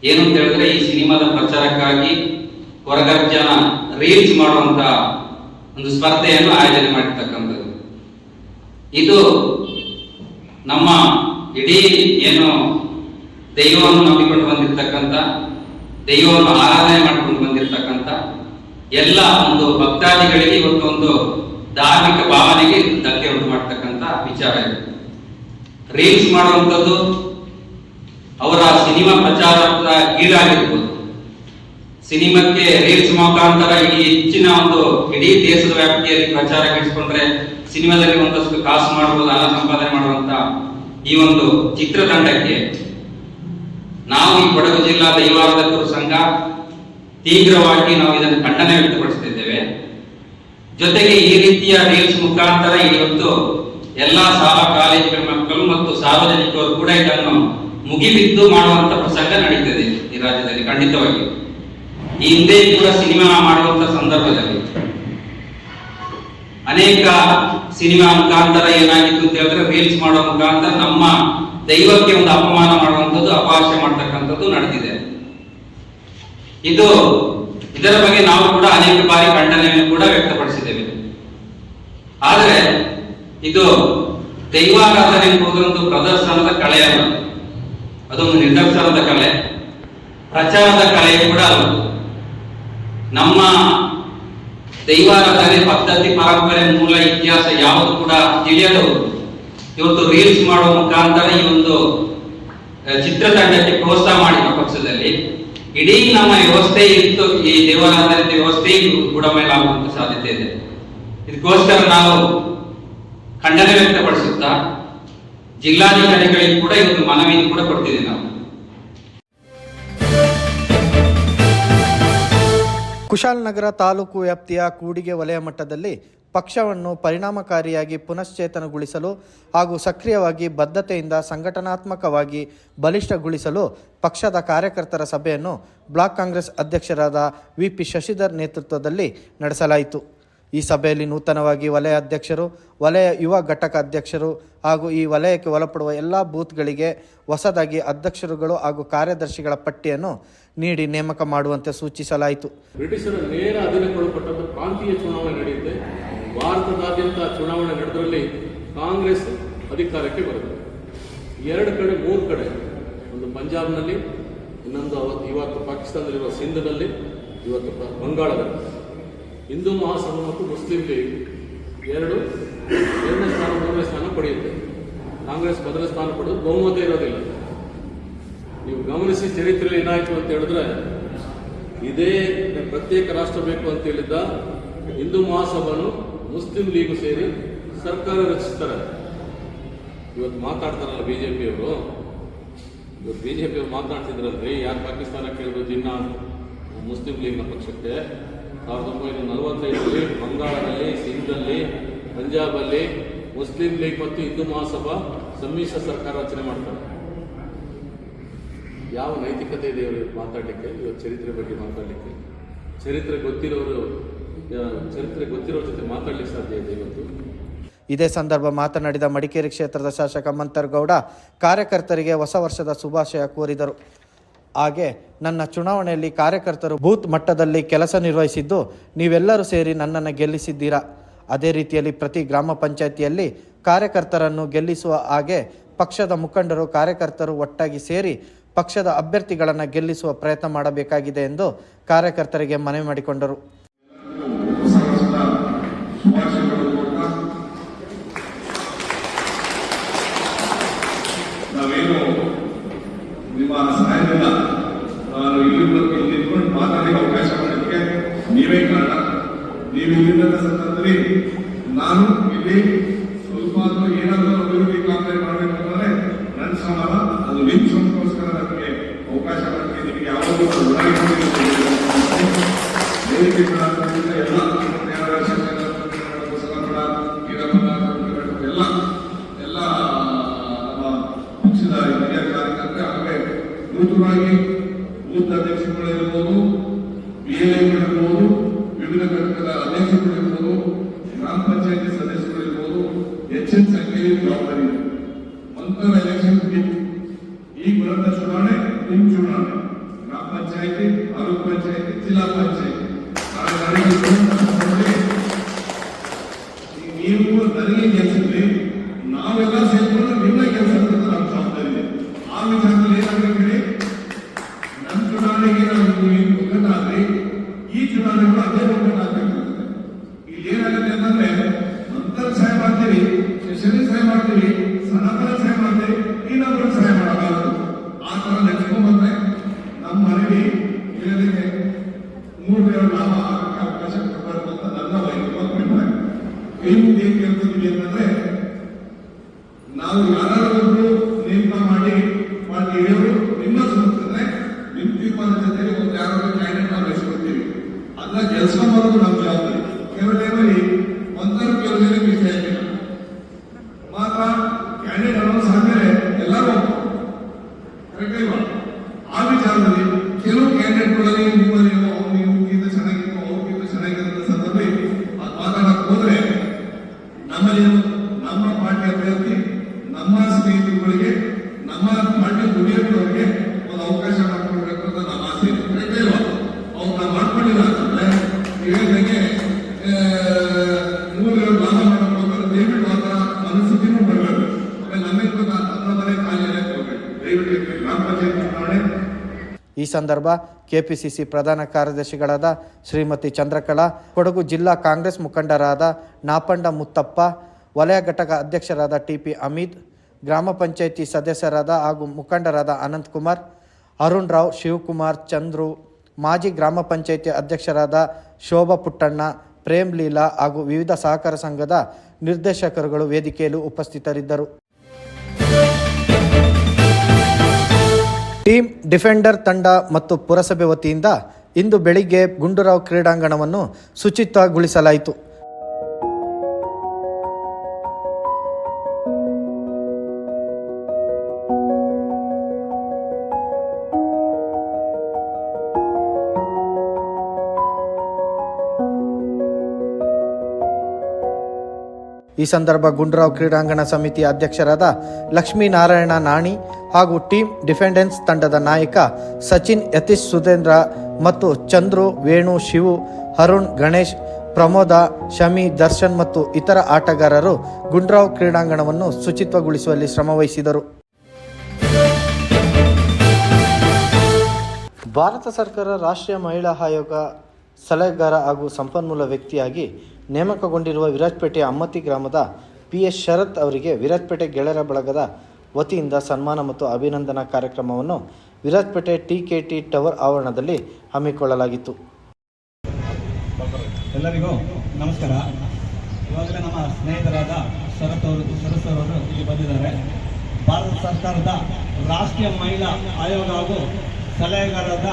ಏನು ಅಂತ ಹೇಳಿದ್ರೆ, ಈ ಸಿನಿಮಾದ ಪ್ರಚಾರಕ್ಕಾಗಿ ಕೊರಗಜ್ಜನ ರೀಲ್ಸ್ ಮಾಡುವಂತ ಒಂದು ಸ್ಪರ್ಧೆಯನ್ನು ಆಯೋಜನೆ ಮಾಡಿರ್ತಕ್ಕಂಥದ್ದು. ಇದು ನಮ್ಮ ಇಡೀ ಏನು ದೈವವನ್ನು ನಂಬಿಕೊಂಡು ಬಂದಿರತಕ್ಕಂಥ, ದೈವವನ್ನು ಆರಾಧನೆ ಮಾಡಿಕೊಂಡು ಬಂದಿರತಕ್ಕಂಥ ಎಲ್ಲ ಒಂದು ಭಕ್ತಾದಿಗಳಿಗೆ ಇವತ್ತು ಒಂದು ಧಾರ್ಮಿಕ ಭಾವನೆಗೆ ಧಕ್ಕೆ ಉಂಟು ಮಾಡತಕ್ಕಂಥ ವಿಚಾರ ಇದೆ. ರೀಲ್ಸ್ ಮಾಡುವಂಥದ್ದು ಅವರ ಸಿನಿಮಾ ಪ್ರಚಾರದ ಕೀಳಾಗಿರ್ಬೋದು. ಸಿನಿಮಾಕ್ಕೆ ರೀಲ್ಸ್ ಮುಖಾಂತರ ಹೆಚ್ಚಿನ ಒಂದು ಇಡೀ ದೇಶದ ವ್ಯಾಪ್ತಿಯಲ್ಲಿ ಪ್ರಚಾರ ಗಿಡಿಸಿಕೊಂಡ್ರೆ ಸಿನಿಮಾದಲ್ಲಿ ಒಂದಷ್ಟು ಕಾಸು ಮಾಡಬಹುದು, ಹಣ ಸಂಪಾದನೆ ಮಾಡುವಂತ ಈ ಒಂದು ಚಿತ್ರತಂಡಕ್ಕೆ ನಾವು ಈ ಕೊಡಗು ಜಿಲ್ಲಾ ದೈವಾರಾಧಕರು ಸಂಘ ತೀವ್ರವಾಗಿ ನಾವು ಇದನ್ನು ಖಂಡನೆ ವ್ಯಕ್ತಪಡಿಸುತ್ತಿದ್ದೇವೆ. ಜೊತೆಗೆ ಈ ರೀತಿಯ ರೀಲ್ಸ್ ಮುಖಾಂತರ ಇವತ್ತು ಎಲ್ಲಾ ಶಾಲಾ ಕಾಲೇಜುಗಳ ಮಕ್ಕಳು ಮತ್ತು ಸಾರ್ವಜನಿಕರು ಕೂಡ ಇದನ್ನು ಮುಗಿಬಿದ್ದು ಮಾಡುವಂತ ಪ್ರಸಂಗ ನಡೀತದೆ ಈ ರಾಜ್ಯದಲ್ಲಿ. ಖಂಡಿತವಾಗಿ ಈ ಹಿಂದೆ ಕೂಡ ಸಿನಿಮಾ ಮಾಡುವಂತ ಸಂದರ್ಭದಲ್ಲಿ ಅನೇಕ ಸಿನಿಮಾ ಮುಖಾಂತರ ಏನಾಗಿತ್ತು ಅಂತ ಹೇಳಿದ್ರೆ, ರೀಲ್ಸ್ ಮಾಡುವ ಮುಖಾಂತರ ನಮ್ಮ ದೈವಕ್ಕೆ ಒಂದು ಅಪಮಾನ ಮಾಡುವಂಥದ್ದು, ಅಪಹಾಸ್ಯ ಮಾಡ್ತಕ್ಕಂಥದ್ದು ನಡೆದಿದೆ. ಇದರ ಬಗ್ಗೆ ನಾವು ಕೂಡ ಅನೇಕ ಬಾರಿ ಖಂಡನೆಯನ್ನು ಕೂಡ ವ್ಯಕ್ತಪಡಿಸಿದ್ದೇವೆ. ಆದರೆ ಇದು ದೈವಾರಾಧನೆ ಎಂಬುದೊಂದು ಪ್ರದರ್ಶನದ ಕಲೆ ಅಲ್ಲ, ಅದೊಂದು ನಿದರ್ಶನದ ಕಲೆ, ಪ್ರಚಾರದ ಕಲೆ ಕೂಡ ಅಲ್ಲ. ನಮ್ಮ ದೈವಾರಾಧನೆ ಪದ್ಧತಿ, ಪರಂಪರೆ, ಮೂಲ ಇತಿಹಾಸ ಯಾವುದು ಕೂಡ ತಿಳಿಯದವರು ಇವತ್ತು ರೀಲ್ಸ್ ಮಾಡುವ ಮುಖಾಂತರ ಈ ಒಂದು ಚಿತ್ರತಂಡಕ್ಕೆ ಪ್ರೋತ್ಸಾಹ ಮಾಡಿದ ಪಕ್ಷದಲ್ಲಿ ಇಡೀ ನಮ್ಮ ವ್ಯವಸ್ಥೆ ಇತ್ತು, ಈ ದೇವಾರಾಧನೆ ವ್ಯವಸ್ಥೆ ಬುಡಮೇಲಾಗುವಂತ ಸಾಧ್ಯತೆ ಇದೆ. ಇದಕ್ಕೋಸ್ಕರ ನಾವು ಖಂಡನೆ ವ್ಯಕ್ತಪಡಿಸುತ್ತಾ ಜಿಲ್ಲಾಧಿಕಾರಿಗಳಿಗೆ ಕೂಡ ಇವತ್ತು ಮನವಿಯನ್ನು ಕೂಡ ಕೊಡ್ತಿದ್ದೀವಿ. ನಾವು ಕುಶಾಲನಗರ ತಾಲೂಕು ವ್ಯಾಪ್ತಿಯ ಕೂಡಿಗೆ ವಲಯ ಮಟ್ಟದಲ್ಲಿ ಪಕ್ಷವನ್ನು ಪರಿಣಾಮಕಾರಿಯಾಗಿ ಪುನಶ್ಚೇತನಗೊಳಿಸಲು ಹಾಗೂ ಸಕ್ರಿಯವಾಗಿ ಬದ್ಧತೆಯಿಂದ ಸಂಘಟನಾತ್ಮಕವಾಗಿ ಬಲಿಷ್ಠಗೊಳಿಸಲು ಪಕ್ಷದ ಕಾರ್ಯಕರ್ತರ ಸಭೆಯನ್ನು ಬ್ಲಾಕ್ ಕಾಂಗ್ರೆಸ್ ಅಧ್ಯಕ್ಷರಾದ ವಿ.ಪಿ. ಶಶಿಧರ್ ನೇತೃತ್ವದಲ್ಲಿ ನಡೆಸಲಾಯಿತು. ಈ ಸಭೆಯಲ್ಲಿ ನೂತನವಾಗಿ ವಲಯ ಅಧ್ಯಕ್ಷರು, ವಲಯ ಯುವ ಘಟಕ ಅಧ್ಯಕ್ಷರು ಹಾಗೂ ಈ ವಲಯಕ್ಕೆ ಒಳಪಡುವ ಎಲ್ಲ ಬೂತ್ಗಳಿಗೆ ಹೊಸದಾಗಿ ಅಧ್ಯಕ್ಷರುಗಳು ಹಾಗೂ ಕಾರ್ಯದರ್ಶಿಗಳ ಪಟ್ಟಿಯನ್ನು ನೀಡಿ ನೇಮಕ ಮಾಡುವಂತೆ ಸೂಚಿಸಲಾಯಿತು. ಬ್ರಿಟಿಷರ ನೇರ ಅಧೀನಕ್ಕೊಳಪಟ್ಟಂತ ಪ್ರಾಂತೀಯ ಚುನಾವಣೆ ನಡೆಯುತ್ತೆ. ಭಾರತದಾದ್ಯಂತ ಚುನಾವಣೆ ನಡೆದರಲ್ಲಿ ಕಾಂಗ್ರೆಸ್ ಅಧಿಕಾರಕ್ಕೆ ಬರುತ್ತೆ. 2 ಕಡೆ 3 ಕಡೆ, ಒಂದು ಪಂಜಾಬ್ನಲ್ಲಿ, ಇನ್ನೊಂದು ಇವತ್ತು ಪಾಕಿಸ್ತಾನದಲ್ಲಿರುವ ಸಿಂಧ್ನಲ್ಲಿ, ಇವತ್ತು ಬಂಗಾಳದಲ್ಲಿ. ಹಿಂದೂ ಮಹಾಸಭಾ ಮತ್ತು ಮುಸ್ಲಿಂ ಲೀಗ್ 2ನೇ ಸ್ಥಾನ 3ನೇ ಸ್ಥಾನ ಪಡೆಯುತ್ತೆ. ಕಾಂಗ್ರೆಸ್ ಮೊದಲ ಸ್ಥಾನ ಪಡೆದು ಬಹುಮತ ಇರೋದಿಲ್ಲ. ನೀವು ಗಮನಿಸಿ ಚರಿತ್ರೆಯಲ್ಲಿ ಏನಾಯಿತು ಅಂತ ಹೇಳಿದ್ರೆ, ಇದೇ ಪ್ರತ್ಯೇಕ ರಾಷ್ಟ್ರ ಬೇಕು ಅಂತ ಹೇಳಿದ್ದ ಹಿಂದೂ ಮಹಾಸಭಾನು ಮುಸ್ಲಿಂ ಲೀಗು ಸೇರಿ ಸರ್ಕಾರ ರಚಿಸ್ತಾರೆ. ಇವತ್ತು ಮಾತಾಡ್ತಾರಲ್ಲ ಬಿಜೆಪಿಯವರು, ಇವತ್ತು ಬಿಜೆಪಿಯವರು ಮಾತನಾಡ್ತಿದ್ರಲ್ರಿ, ಯಾರು ಪಾಕಿಸ್ತಾನ ಕೇಳಿದ್ರು ಜಿನ್ನಾ ಮುಸ್ಲಿಂ ಲೀಗ್ನ ಪಕ್ಷಕ್ಕೆ. 1945ರಲ್ಲಿ ಬಂಗಾಳದಲ್ಲಿ, ಸಿಂಧಲ್ಲಿ, ಪಂಜಾಬಲ್ಲಿ ಮುಸ್ಲಿಂ ಲೀಗ್ ಮತ್ತು ಹಿಂದೂ ಮಹಾಸಭಾ ಸಮ್ಮಿಶ್ರ ಸರ್ಕಾರ ರಚನೆ ಮಾಡ್ತಾರೆ. ಯಾವ ನೈತಿಕತೆ ಇದೆ ಇವರು ಮಾತಾಡಲಿಕ್ಕೆ, ಇವತ್ತು ಚರಿತ್ರೆ ಬಗ್ಗೆ ಮಾತಾಡಲಿಕ್ಕೆ? ಚರಿತ್ರೆ ಗೊತ್ತಿರೋ ಜೊತೆ ಮಾತಾಡಲಿಕ್ಕೆ ಸಾಧ್ಯ ಇದೆ ಇವತ್ತು? ಇದೇ ಸಂದರ್ಭ ಮಾತನಾಡಿದ ಮಡಿಕೇರಿ ಕ್ಷೇತ್ರದ ಶಾಸಕ ಮಂತರ್ಗೌಡ ಕಾರ್ಯಕರ್ತರಿಗೆ ಹೊಸ ವರ್ಷದ ಶುಭಾಶಯ ಕೋರಿದರು. ಹಾಗೆ ನನ್ನ ಚುನಾವಣೆಯಲ್ಲಿ ಕಾರ್ಯಕರ್ತರು ಬೂತ್ ಮಟ್ಟದಲ್ಲಿ ಕೆಲಸ ನಿರ್ವಹಿಸಿದ್ದು ನೀವೆಲ್ಲರೂ ಸೇರಿ ನನ್ನನ್ನು ಗೆಲ್ಲಿಸಿದ್ದೀರಾ. ಅದೇ ರೀತಿಯಲ್ಲಿ ಪ್ರತಿ ಗ್ರಾಮ ಪಂಚಾಯಿತಿಯಲ್ಲಿ ಕಾರ್ಯಕರ್ತರನ್ನು ಗೆಲ್ಲಿಸುವ ಹಾಗೆ ಪಕ್ಷದ ಮುಖಂಡರು ಕಾರ್ಯಕರ್ತರು ಒಟ್ಟಾಗಿ ಸೇರಿ ಪಕ್ಷದ ಅಭ್ಯರ್ಥಿಗಳನ್ನು ಗೆಲ್ಲಿಸುವ ಪ್ರಯತ್ನ ಮಾಡಬೇಕಾಗಿದೆ ಎಂದು ಕಾರ್ಯಕರ್ತರಿಗೆ ಮನವಿ ಮಾಡಿಕೊಂಡರು. ನಾವೇನು ನಿಮ್ಮ ಸಹಾಯದಿಂದ ನಾನು ಇಲ್ಲಿ ನಿಂತ್ಕೊಂಡು ಮಾತಾಡಲಿಕ್ಕೆ ಅವಕಾಶ ಮಾಡೋದಕ್ಕೆ ನೀವೇ ಕಾರಣ. ನೀವು ಇಲ್ಲಿದ್ದ ಸಂದರ್ಭದಲ್ಲಿ ನಾನು ಇಲ್ಲಿ ಸ್ವಲ್ಪ ಏನಾದರೂ ಅಭಿವೃದ್ಧಿ ಕಾಮಗಾರಿ ಮಾಡಬೇಕಂದ್ರೆ ನನ್ನ ಶ್ರಮ, ಅದು ನಿಮ್ಮ ಶ್ರಮಕ್ಕೋಸ್ಕರ ನಮಗೆ ಅವಕಾಶ ಮಾಡೋದಕ್ಕೆ ನಿಮಗೆ ಯಾವಾಗಲೂ ಎಲ್ಲ ನಮ್ಮ ಪಕ್ಷದ ಹಿರಿಯ ಕಾರ್ಯಕರ್ತರು ಹಾಗೆ ನೂತನವಾಗಿ ಬೂತ್ ಅಧ್ಯಕ್ಷರುಗಳಿರ್ಬೋದು, PLAಗಳಿರ್ಬೋದು, ವಿವಿಧ ಘಟಕದ ಅಧ್ಯಕ್ಷರುಗಳಿರ್ಬೋದು, ಗ್ರಾಮ ಪಂಚಾಯತಿ ಸದಸ್ಯರುಗಳಿರ್ಬೋದು, ಹೆಚ್ಚಿನ ಸಂಖ್ಯೆಯಲ್ಲಿ ಜವಾಬ್ದಾರಿ ಇದೆ. ಒಂಥರ ಎಲೆಕ್ಷನ್ ಈಗ ಬರುವಂತ ಚುನಾವಣೆ ನಿಮ್ಮ ಚುನಾವಣೆ, ಗ್ರಾಮ ಪಂಚಾಯತಿ, ತಾಲೂಕು ಪಂಚಾಯತಿ, ಜಿಲ್ಲಾ ಪಂಚಾಯತಿ. ನೀವು ನನಗೆ ಕೆಲಸದಲ್ಲಿ ನಾವೆಲ್ಲ ಸೇರ್ಕೊಂಡು ನಿಮ್ಮ ಕೆಲಸ ನಮ್ಮ ಜವಾಬ್ದಾರಿ ಇದೆ. ಆ ವಿಚಾರದಲ್ಲಿ ಏನಾಗಬೇಕು ಹೇಳಿ, ನನ್ನ ಚುನಾವಣೆಗೆ ನಾವು ಒಗ್ಗಟ್ಟಾಗ್ರಿ, ಈ ಚುನಾವಣೆಗಳು ಅದೇ ಒಗ್ಗಟ್ಟಾಗಬೇಕಾಗುತ್ತೆ. ಇಲ್ಲಿ ಏನಾಗುತ್ತೆ ಅಂತಂದ್ರೆ ಮಂತ್ರ ಸಹಾಯ ಮಾಡ್ತೀವಿ, ಶಶಿ ಸಹಾಯ ಮಾಡ್ತೀವಿ, ಸನಾತನ ಸಹಾಯ ಮಾಡ್ತೀವಿ, ಇನ್ನೊಬ್ಬರು ಸಹಾಯ ಮಾಡೋಕ್ಕಾಗಲ್ಲ. ಆ ತರ ನೆಚ್ಕೊಂಡ್ಬಂದ್ರೆ ನಮ್ಮ ಮನೆಗೆ ಹೇಳೋದಕ್ಕೆ 3 ಲಾಭ ಆಗಕ್ಕೆ ಅವಕಾಶ ಕೊಡಬಾರ್ದು ಅಂತ ನನ್ನ ವೈಯಕ್ತಿಕ ಅಭಿಪ್ರಾಯ. ಏನು ಕೇಳ್ತಿದ್ದೀವಿ ಅಂತಂದ್ರೆ, ನಾವು ಯಾರಾದರೂ ನೇಮಕ ಮಾಡಿ ಹಿಡಿಯೋರು ನಿಮ್ಮ ಸುತ್ತಂದ್ರೆ ನಿಮ್ಮ ತೀರ್ಮಾನ ಜೊತೆಗೆ ಒಂದು ಯಾರಾದ್ರೂ ಕ್ಯಾಂಡಿಡೇಟ್ ನಾವು ಬೆಳೆಸ್ಕೊಡ್ತೀವಿ. ಅದನ್ನ ಗೆಲ್ಸ್ಕೊಂಬರೋದು ನಮ್ಮ ಜವಾಬ್ದಾರಿ. ಕೆಲವು ಟೈಮಲ್ಲಿ ಒಂಥರ ಕೆಲವು ಜನ ಮಿಸ್ ಆಗಿಲ್ಲ ಮಾತ್ರ ಕ್ಯಾಂಡಿಡೇಟ್ ಅನೌನ್ಸ್ ಆದ್ಮೇಲೆ ಎಲ್ಲರೂ ಕರೆಕ್ಟ್ ಇಲ್ವಾ? ಆ ವಿಚಾರದಲ್ಲಿ ಕೆಲವು ಕ್ಯಾಂಡಿಡೇಟ್ಗಳಲ್ಲಿ ನಿಮ್ಮಲ್ಲಿ ಇವ್ರಿಗಿಂತ ಚೆನ್ನಾಗಿತ್ತು, ಅವ್ರಿಗಿಂತ ಚೆನ್ನಾಗಿರೋ ಸಂದರ್ಭ ಅದು ಮಾತಾಡಕ್ ಹೋದ್ರೆ ನಮ್ಮಲ್ಲಿ ನಮ್ಮ ಪಾರ್ಟಿ ಅಭ್ಯರ್ಥಿ, ನಮ್ಮ ಸ್ನೇಹಿತರುಗಳಿಗೆ, ನಮ್ಮ ಪಾರ್ಟಿ ದುಡಿಯೋರಿಗೆ ಒಂದು ಅವಕಾಶ ಮಾಡ್ಕೊಳ್ಬೇಕು ಅಂತ ನಮ್ಮ ಆಸೆ ಇದೆ. ಕರೆಕ್ಟ್ ಇಲ್ವಾ? ಅವ್ರು ನಾವು ಮಾಡ್ಕೊಂಡಿಲ್ಲ ಅಂತಂದ್ರೆ ಹೇಳಿದಂಗೆ 3 ಲಾಭ ಮಾಡ್ಕೊಂಡು ದಯವಿಟ್ಟು ಆ ಥರ ಮನಸ್ಥಿತಿನೂ ಬರಬೇಕು. ಆಮೇಲೆ ನಮ್ಮ ಮನೆ ಖಾಲಿ ಹೋಗ್ಬೇಕು. ದಯವಿಟ್ಟು ಗ್ರಾಮ ಪಂಚಾಯತ್ ಚುನಾವಣೆ. ಈ ಸಂದರ್ಭ ಕೆಪಿಸಿಸಿ ಪ್ರಧಾನ ಕಾರ್ಯದರ್ಶಿಗಳಾದ ಶ್ರೀಮತಿ ಚಂದ್ರಕಲಾ, ಕೊಡಗು ಜಿಲ್ಲಾ ಕಾಂಗ್ರೆಸ್ ಮುಖಂಡರಾದ ನಾಪಂಡ ಮುತ್ತಪ್ಪ, ವಲಯ ಘಟಕ ಅಧ್ಯಕ್ಷರಾದ ಟಿಪಿ ಅಮೀದ್, ಗ್ರಾಮ ಪಂಚಾಯಿತಿ ಸದಸ್ಯರಾದ ಹಾಗೂ ಮುಖಂಡರಾದ ಅನಂತ್ ಕುಮಾರ್, ಅರುಣ್ ರಾವ್, ಶಿವಕುಮಾರ್, ಚಂದ್ರು, ಮಾಜಿ ಗ್ರಾಮ ಪಂಚಾಯಿತಿ ಅಧ್ಯಕ್ಷರಾದ ಶೋಭಾ ಪುಟ್ಟಣ್ಣ, ಪ್ರೇಮ್ ಲೀಲಾ ಹಾಗೂ ವಿವಿಧ ಸಹಕಾರ ಸಂಘದ ನಿರ್ದೇಶಕರುಗಳು ವೇದಿಕೆಯಲ್ಲಿ ಉಪಸ್ಥಿತರಿದ್ದರು. ಟೀಮ್ ಡಿಫೆಂಡರ್ ತಂಡ ಮತ್ತು ಪುರಸಭೆ ವತಿಯಿಂದ ಇಂದು ಬೆಳಿಗ್ಗೆ ಗುಂಡೂರಾವ್ ಕ್ರೀಡಾಂಗಣವನ್ನು ಶುಚಿತ್ವಗೊಳಿಸಲಾಯಿತು. ಈ ಸಂದರ್ಭ ಗುಂಡ್ರಾವ್ ಕ್ರೀಡಾಂಗಣ ಸಮಿತಿಯ ಅಧ್ಯಕ್ಷರಾದ ಲಕ್ಷ್ಮೀನಾರಾಯಣ ನಾಣಿ ಹಾಗೂ ಟೀಮ್ ಡಿಫೆಂಡೆನ್ಸ್ ತಂಡದ ನಾಯಕ ಸಚಿನ್ ಯತೀಶ್ ಸುಧೇಂದ್ರ ಮತ್ತು ಚಂದ್ರು ವೇಣು ಶಿವು ಅರುಣ್ ಗಣೇಶ್ ಪ್ರಮೋದ ಶಮಿ ದರ್ಶನ್ ಮತ್ತು ಇತರ ಆಟಗಾರರು ಗುಂಡ್ರಾವ್ ಕ್ರೀಡಾಂಗಣವನ್ನು ಶುಚಿತ್ವಗೊಳಿಸುವಲ್ಲಿ ಶ್ರಮವಹಿಸಿದರು. ಭಾರತ ಸರ್ಕಾರ ರಾಷ್ಟ್ರೀಯ ಮಹಿಳಾ ಆಯೋಗ ಸಲಹೆಗಾರ ಹಾಗೂ ಸಂಪನ್ಮೂಲ ವ್ಯಕ್ತಿಯಾಗಿ ನೇಮಕಗೊಂಡಿರುವ ವಿರಾಜಪೇಟೆಯ ಅಮ್ಮತ್ತಿ ಗ್ರಾಮದ PS ಶರತ್ ಅವರಿಗೆ ವಿರಾಜಪೇಟೆ ಗೆಳೆಯರ ಬಳಗದ ವತಿಯಿಂದ ಸನ್ಮಾನ ಮತ್ತು ಅಭಿನಂದನಾ ಕಾರ್ಯಕ್ರಮವನ್ನು ವಿರಾಜಪೇಟೆ TKT ಟವರ್ ಆವರಣದಲ್ಲಿ ಹಮ್ಮಿಕೊಳ್ಳಲಾಗಿತ್ತು. ಎಲ್ಲರಿಗೂ ನಮಸ್ಕಾರ. ಇವಾಗಲೇ ನಮ್ಮ ಸ್ನೇಹಿತರಾದ ಶರತ್ ಅವರು ಇಲ್ಲಿ ಬಂದಿದ್ದಾರೆ. ಭಾರತ ಸರ್ಕಾರದ ರಾಷ್ಟ್ರೀಯ ಮಹಿಳಾ ಆಯೋಗ ಹಾಗೂ ಸಲಹೆಗಾರರಾದ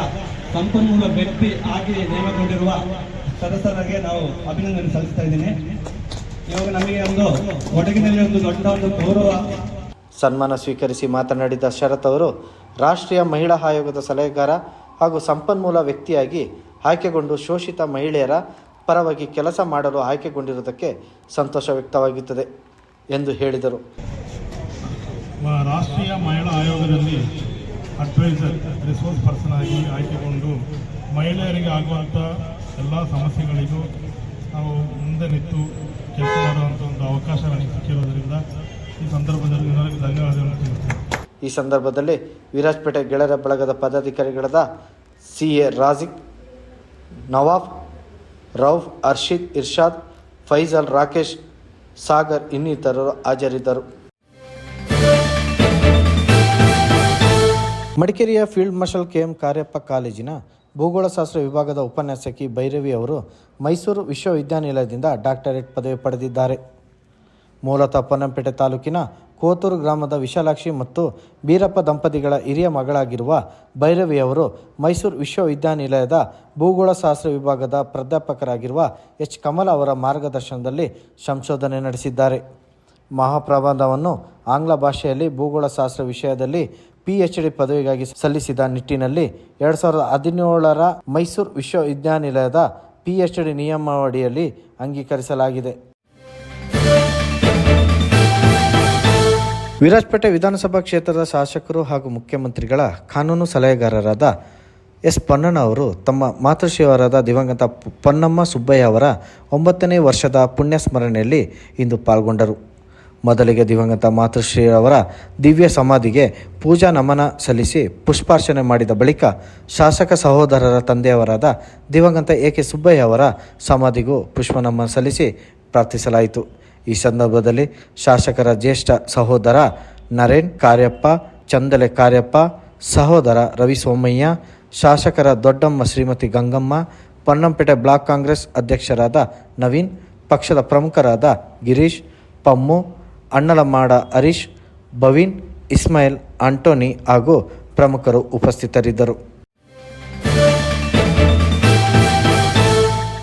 ಸಂಪನ್ಮೂಲ ವ್ಯಕ್ತಿ ಆಗಿ ನೇಮಕಗೊಂಡಿರುವ ಸದಸ್ಯರಿಗೆ ನಾವು ಅಭಿನಂದನೆ ಸಲ್ಲಿಸ್ತಾ ಇದ್ದೀನಿ. ಇವಾಗ ನಮಗೆ ಒಂದು ಒಡಗಿನಲ್ಲಿ ಒಂದು ದೊಡ್ಡ ಒಂದು ಗೌರವ. ಸನ್ಮಾನ ಸ್ವೀಕರಿಸಿ ಮಾತನಾಡಿದ ಶರತ್ ಅವರು ರಾಷ್ಟ್ರೀಯ ಮಹಿಳಾ ಆಯೋಗದ ಸಲಹೆಗಾರ ಹಾಗೂ ಸಂಪನ್ಮೂಲ ವ್ಯಕ್ತಿಯಾಗಿ ಆಯ್ಕೆಗೊಂಡು ಶೋಷಿತ ಮಹಿಳೆಯರ ಪರವಾಗಿ ಕೆಲಸ ಮಾಡಲು ಆಯ್ಕೆಗೊಂಡಿರುವುದಕ್ಕೆ ಸಂತೋಷ ವ್ಯಕ್ತವಾಗುತ್ತದೆ ಎಂದು ಹೇಳಿದರು. ರಾಷ್ಟ್ರೀಯ ಮಹಿಳಾ ಆಯೋಗದಲ್ಲಿ ಅಡ್ವೈಸರ್ ರಿಸೋರ್ಸ್ ಪರ್ಸನ್ ಆಗಿ ಆಯ್ಕೆಗೊಂಡು ಮಹಿಳೆಯರಿಗೆ ಆಗುವಂಥ ಎಲ್ಲ ಸಮಸ್ಯೆಗಳಿಗೂ ನಾವು ಮುಂದೆ ನಿಂತು ಕೆಲಸ ಮಾಡುವಂಥ ಒಂದು ಅವಕಾಶ ನನಗೆ ಸಿಕ್ಕಿರೋದರಿಂದ ಈ ಸಂದರ್ಭದಲ್ಲಿ ನನಗೆ ಧನ್ಯವಾದಗಳನ್ನು ತಿಳಿಸ್ತೇನೆ. ಈ ಸಂದರ್ಭದಲ್ಲಿ ವಿರಾಜಪೇಟೆ ಗೆಳೆಯರ ಬಳಗದ ಪದಾಧಿಕಾರಿಗಳಾದ CA ರಾಜಿಕ್, ನವಾಫ್, ರೌಫ್, ಅರ್ಷಿದ್, ಇರ್ಷಾದ್, ಫೈಜಲ್, ರಾಕೇಶ್, ಸಾಗರ್ ಇನ್ನಿತರರು ಹಾಜರಿದ್ದರು. ಮಡಿಕೇರಿಯ ಫೀಲ್ಡ್ ಮಾರ್ಷಲ್ KM ಕಾರ್ಯಪ್ಪ ಕಾಲೇಜಿನ ಭೂಗೋಳಶಾಸ್ತ್ರ ವಿಭಾಗದ ಉಪನ್ಯಾಸಕಿ ಭೈರವಿ ಅವರು ಮೈಸೂರು ವಿಶ್ವವಿದ್ಯಾನಿಲಯದಿಂದ ಡಾಕ್ಟರೇಟ್ ಪದವಿ ಪಡೆದಿದ್ದಾರೆ. ಮೂಲತಃ ಪೊನ್ನಂಪೇಟೆ ತಾಲೂಕಿನ ಕೋತೂರು ಗ್ರಾಮದ ವಿಶಾಲಾಕ್ಷಿ ಮತ್ತು ಬೀರಪ್ಪ ದಂಪತಿಗಳ ಹಿರಿಯ ಮಗಳಾಗಿರುವ ಭೈರವಿ ಅವರು ಮೈಸೂರು ವಿಶ್ವವಿದ್ಯಾನಿಲಯದ ಭೂಗೋಳಶಾಸ್ತ್ರ ವಿಭಾಗದ ಪ್ರಾಧ್ಯಾಪಕರಾಗಿರುವ H. ಕಮಲ ಅವರ ಮಾರ್ಗದರ್ಶನದಲ್ಲಿ ಸಂಶೋಧನೆ ನಡೆಸಿದ್ದಾರೆ. ಮಹಾಪ್ರಬಂಧವನ್ನು ಆಂಗ್ಲ ಭಾಷೆಯಲ್ಲಿ ಭೂಗೋಳಶಾಸ್ತ್ರ ವಿಷಯದಲ್ಲಿ PhD ಪದವಿಗಾಗಿ ಸಲ್ಲಿಸಿದ ನಿಟ್ಟಿನಲ್ಲಿ 2017ರ ಮೈಸೂರು ವಿಶ್ವವಿದ್ಯಾನಿಲಯದ PhD ನಿಯಮಾವಳಿಯಲ್ಲಿ ಅಂಗೀಕರಿಸಲಾಗಿದೆ. ವಿರಾಜಪೇಟೆ ವಿಧಾನಸಭಾ ಕ್ಷೇತ್ರದ ಶಾಸಕರು ಹಾಗೂ ಮುಖ್ಯಮಂತ್ರಿಗಳ ಕಾನೂನು ಸಲಹೆಗಾರರಾದ S. ಪೊನ್ನಣ್ಣ ಅವರು ತಮ್ಮ ಮಾತೃಶ್ರೀಯವರಾದ ದಿವಂಗತ ಪೊನ್ನಮ್ಮ ಸುಬ್ಬಯ್ಯ ಅವರ 9ನೇ ವರ್ಷದ ಪುಣ್ಯ ಸ್ಮರಣೆಯಲ್ಲಿ ಇಂದು ಪಾಲ್ಗೊಂಡರು. ಮೊದಲಿಗೆ ದಿವಂಗತ ಮಾತೃಶ್ರೀಯವರ ದಿವ್ಯ ಸಮಾಧಿಗೆ ಪೂಜಾ ನಮನ ಸಲ್ಲಿಸಿ ಪುಷ್ಪಾರ್ಚನೆ ಮಾಡಿದ ಬಳಿಕ ಶಾಸಕ ಸಹೋದರರ ತಂದೆಯವರಾದ ದಿವಂಗತ AK. ಸುಬ್ಬಯ್ಯ ಅವರ ಸಮಾಧಿಗೂ ಪುಷ್ಪನಮನ ಸಲ್ಲಿಸಿ ಪ್ರಾರ್ಥಿಸಲಾಯಿತು. ಈ ಸಂದರ್ಭದಲ್ಲಿ ಶಾಸಕರ ಜ್ಯೇಷ್ಠ ಸಹೋದರ ನರೇನ್ ಕಾರ್ಯಪ್ಪ, ಚಂದಲೆ ಕಾರ್ಯಪ್ಪ, ಸಹೋದರ ರವಿ ಸೋಮಯ್ಯ, ಶಾಸಕರ ದೊಡ್ಡಮ್ಮ ಶ್ರೀಮತಿ ಗಂಗಮ್ಮ, ಪೊನ್ನಂಪೇಟೆ ಬ್ಲಾಕ್ ಕಾಂಗ್ರೆಸ್ ಅಧ್ಯಕ್ಷರಾದ ನವೀನ್, ಪಕ್ಷದ ಪ್ರಮುಖರಾದ ಗಿರೀಶ್, ಪಮ್ಮು, ಅಣ್ಣಲಮಾಡ ಹರೀಶ್, ಭವೀನ್, ಇಸ್ಮಾಯಿಲ್, ಆಂಟೋನಿ ಹಾಗೂ ಪ್ರಮುಖರು ಉಪಸ್ಥಿತರಿದ್ದರು.